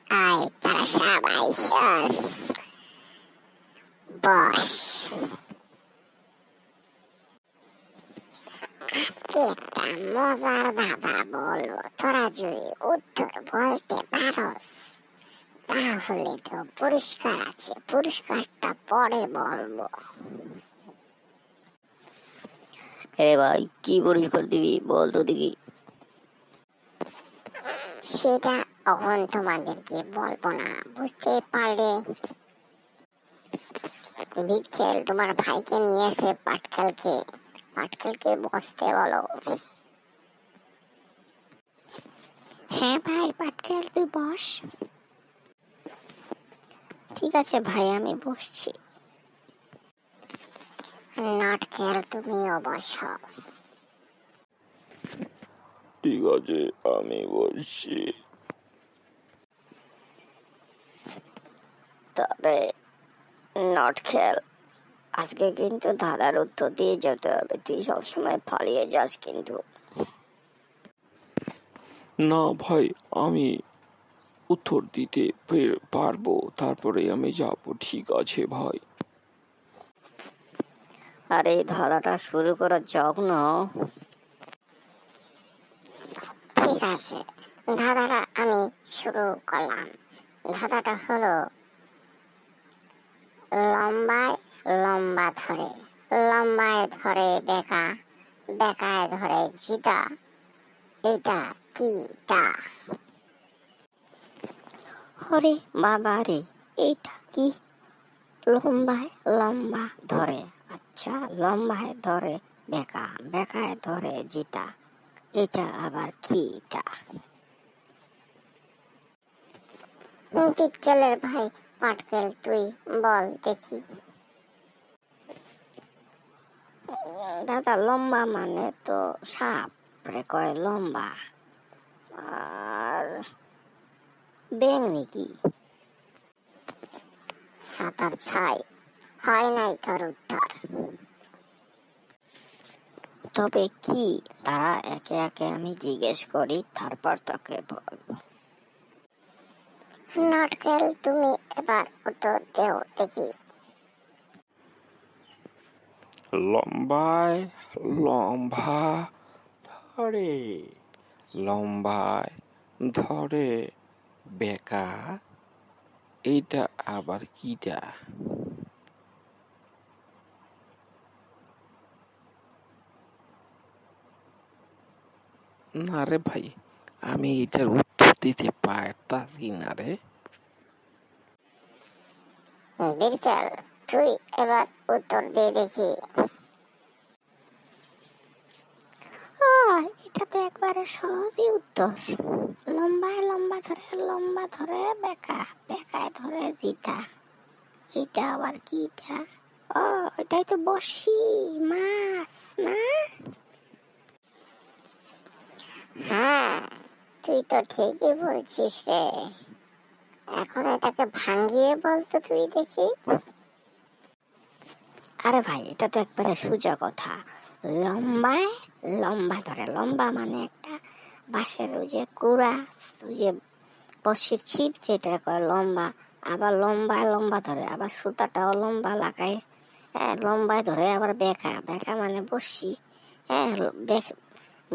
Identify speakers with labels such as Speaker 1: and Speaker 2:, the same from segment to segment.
Speaker 1: আয় তারা সবাই বস। আজকে একটা মজার ধাঁধা বলবো, তোরা যদি উত্তর বলতে পারস তাহলে তো পুরস্কার আছে, পুরস্কারটা পরে বলবো।
Speaker 2: হে ভাই, কি পুরস্কার দিবি বল তো দেখি।
Speaker 1: সেটা এখন তোমাদেরকে বলবো না, বুঝতে পারলে। বিটকেল তোমার ভাইকে নিয়ে এসে পাটকেলকে বসতে বলো।
Speaker 3: হ্যাঁ ভাই, পাটকেল তুই বস। ঠিক আছে ভাই, আমি বসছি।
Speaker 1: নাটকেল তুমিও বসো।
Speaker 4: ঠিক আছে, আমি বলছি।
Speaker 2: তবে নটখেল, আজকে কিন্তু ধাঁধার উত্তর দিয়ে যেতে হবে, তুই সবসময় পালিয়ে যাস কিন্তু।
Speaker 4: না ভাই, আমি উত্তর দিতে পারবো, তারপরে আমি যাব। ঠিক আছে ভাই।
Speaker 2: আরে ধাঁধাটা শুরু করা যাক না।
Speaker 1: ঠিক আছে, ধাঁধাটা আমি শুরু করলাম। ধাঁধাটা হলো, লম্বায় লম্বা ধরে, লম্বায় ধরে বেকা, বেকায় ধরে জিতা, এটা কিটা?
Speaker 3: ওরে বাবা রে, এইটা কি? লম্বায় লম্বা ধরে, আচ্ছা লম্বায় ধরে বেকা, বেকায় ধরে জিতা, এটা আবার কি? এটা
Speaker 1: বিটকেলের ভাই পাটকেল তুই বল দেখি।
Speaker 3: দাদা, লম্বা মানে তো সাপ রে কয় লম্বা, আর ব্যাং নাকি?
Speaker 1: সাতার ছাই, হয় নাই তোর উত্তর।
Speaker 3: তবে কি? তারা একে একে আমি জিজ্ঞেস করি, তারপর তোকে বলবো।
Speaker 1: নাটকেল তুমি এবার উত্তর দেও দেখি।
Speaker 4: লম্বায় লম্বা ধরে, লম্বায় ধরে বেকা, এইটা আবার কিটা? না রে ভাই, আমি এটার উত্তর দিতে পারতাছি না রে।
Speaker 1: বিটকেল তুই এবার উত্তর দিয়ে দেখি।
Speaker 3: এটা তো একবারে সহজই উত্তর। লম্বায় লম্বা ধরে বেকা, বেকায় ধরে জিতা, এটা আবার কি? এটা ও, এটাই তো বড়শি মাছ না?
Speaker 1: হ্যাঁ, তুই তো ঠিকই বলছিস রে। এখন এটাকে ভাঙিয়ে বলতো তুই দেখি।
Speaker 3: আরে ভাই, এটা তো একবারে সোজা কথা। লম্বায় লম্বা ধরে, লম্বা মানে একটা বাঁশের ওই যে কুড়া, ওই যে বড়শির ছিপ যেটা কয় লম্বা, আবার লম্বায় লম্বা ধরে, আবার সুতাটাও লম্বা লাগায়, হ্যাঁ লম্বায় ধরে, আবার বেকা, বেকা মানে বড়শি, হ্যাঁ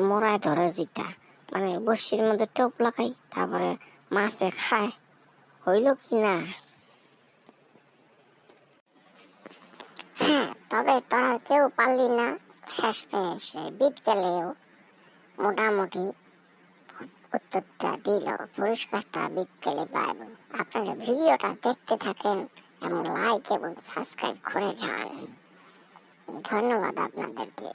Speaker 3: মোড়ায় ধরে জিতা, মানে বড়শির মধ্যে টোপ লাগাই, তারপরে মাছে খায়। হইল কি না?
Speaker 1: হ্যাঁ, তবে তোরা কেউ পারলি না। শেষ পেয়েছে বিটকেলেও মোটামুটি উত্তরটা দিল, পুরস্কারটা বিটকেলে পাইব। আপনারা ভিডিওটা দেখতে থাকেন এবং লাইক এবং সাবস্ক্রাইব করে যান। ধন্যবাদ আপনাদেরকে।